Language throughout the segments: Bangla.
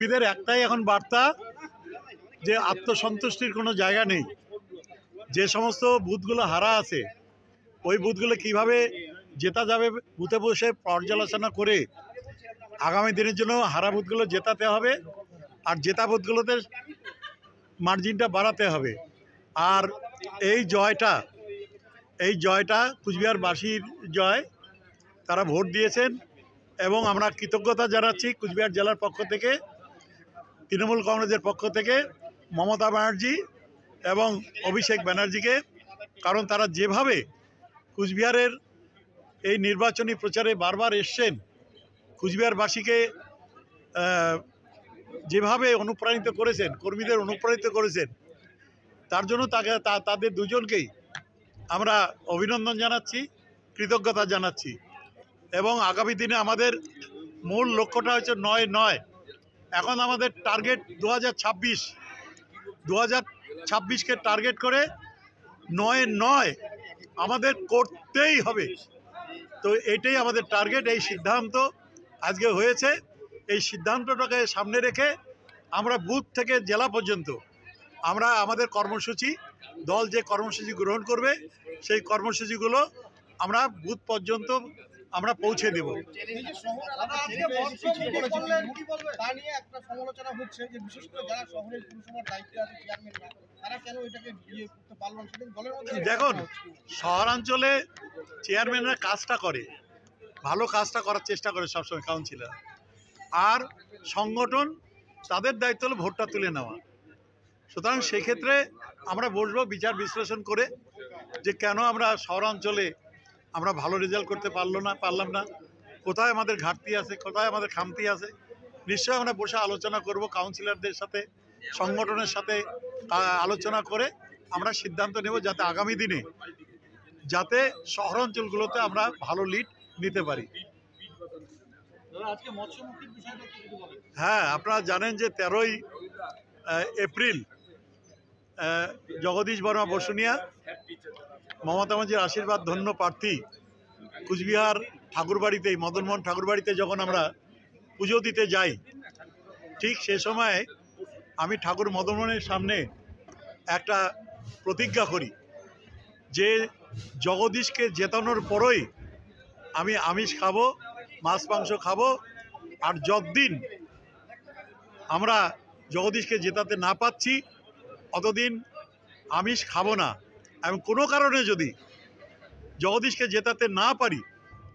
শিল্পীদের একটাই এখন বার্তা যে আত্মসন্তুষ্টির কোনো জায়গা নেই। যে সমস্ত বুথগুলো হারা আছে ওই বুথগুলো কিভাবে জেতা যাবে বুথে বসে পর্যালোচনা করে আগামী দিনের জন্য হারা বুথগুলো জেতাতে হবে, আর জেতা বুথগুলোতে মার্জিনটা বাড়াতে হবে। আর এই জয়টা কুচবিহারবাসীর জয়, তারা ভোট দিয়েছেন এবং আমরা কৃতজ্ঞতা জানাচ্ছি কুচবিহার জেলার পক্ষ থেকে, তৃণমূল কংগ্রেসের পক্ষ থেকে মমতা ব্যানার্জি এবং অভিষেক ব্যানার্জিকে। কারণ তারা যেভাবে কুচবিহারের এই নির্বাচনী প্রচারে বারবার এসছেন, কুচবিহারবাসীকে যেভাবে অনুপ্রাণিত করেছেন, কর্মীদের অনুপ্রাণিত করেছেন, তার জন্য তাদের দুজনকেই আমরা অভিনন্দন জানাচ্ছি, কৃতজ্ঞতা জানাচ্ছি। এবং আগামী দিনে আমাদের মূল লক্ষ্যটা হচ্ছে ৯-৯। এখন আমাদের টার্গেট 2026কে টার্গেট করে ৯-৯ আমাদের করতেই হবে। তো এটাই আমাদের টার্গেট। এই সিদ্ধান্ত আজকে হয়েছে। এই সিদ্ধান্তটাকে সামনে রেখে আমরা বুথ থেকে জেলা পর্যন্ত আমরা আমাদের কর্মসূচি, দল যে কর্মসূচি গ্রহণ করবে সেই কর্মসূচিগুলো আমরা বুথ পর্যন্ত আমরা পৌঁছে দেব। দেখুন, শহরাঞ্চলে চেয়ারম্যানরা কাজটা করে, ভালো কাজটা করার চেষ্টা করে সবসময় কাউন্সিলর, আর সংগঠন তাদের দায়িত্ব হলো ভোটটা তুলে নেওয়া। সুতরাং সেক্ষেত্রে আমরা বসবো বিচার বিশ্লেষণ করে যে কেন আমরা শহরাঞ্চলে আমরা ভালো রেজাল্ট করতে পারলাম না, কোথায় আমাদের ঘাটতি আছে, কোথায় আমাদের খামতি আছে। নিশ্চয়ই আমরা বসে আলোচনা করব, কাউন্সিলরদের সাথে, সংগঠনের সাথে আলোচনা করে আমরা সিদ্ধান্ত নেব যাতে আগামী দিনে যাতে শহরাঞ্চলগুলোতে আমরা ভালো লিড নিতে পারি। হ্যাঁ, আপনারা জানেন যে 13ই এপ্রিল জগদীশ বর্মা বসুনিয়া মমতা ব্যানার্জির আশীর্বাদ ধন্য প্রার্থী কুচবিহার ঠাকুরবাড়িতেই, মদনমোহন ঠাকুরবাড়িতে যখন আমরা পুজো দিতে যাই, ঠিক সে সময় আমি ঠাকুর মদনমোহনের সামনে একটা প্রতিজ্ঞা করি যে জগদীশকে জেতানোর পরই আমি আমিষ খাবো, মাছ মাংস খাবো, আর যতদিন আমরা জগদীশকে জেতাতে না পাচ্ছি অতদিন আমিষ খাবো না। এবং কোনো কারণে যদি জগদীশকে জেতাতে না পারি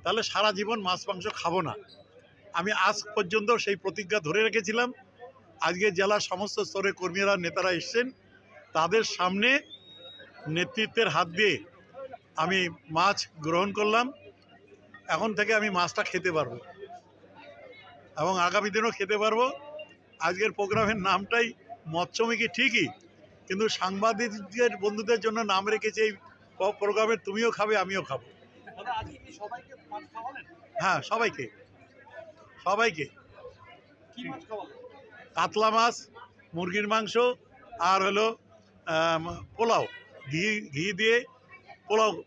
তাহলে সারা জীবন মাছ মাংস খাবো না। আমি আজ পর্যন্ত সেই প্রতিজ্ঞা ধরে রেখেছিলাম। আজকে জেলার সমস্ত স্তরের কর্মীরা, নেতারা এসছেন, তাদের সামনে নেতৃত্বের হাত দিয়ে আমি মাছ গ্রহণ করলাম। এখন থেকে আমি মাছটা খেতে পারবো এবং আগামী দিনও খেতে পারবো। আজকের প্রোগ্রামের নামটাই মৎস্যমুখী ঠিকই, কিন্তু সাংবাদিকদের বন্ধুদের জন্য নাম রেখেছে এই প্রোগ্রামের তুমিও খাবে আমিও খাবো। হ্যাঁ, সবাইকে কাতলা মাছ, মুরগির মাংস, আর হলো পোলাও, ঘি দিয়ে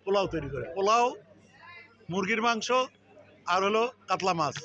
পোলাও তৈরি করে, পোলাও, মুরগির মাংস আর হলো কাতলা মাছ।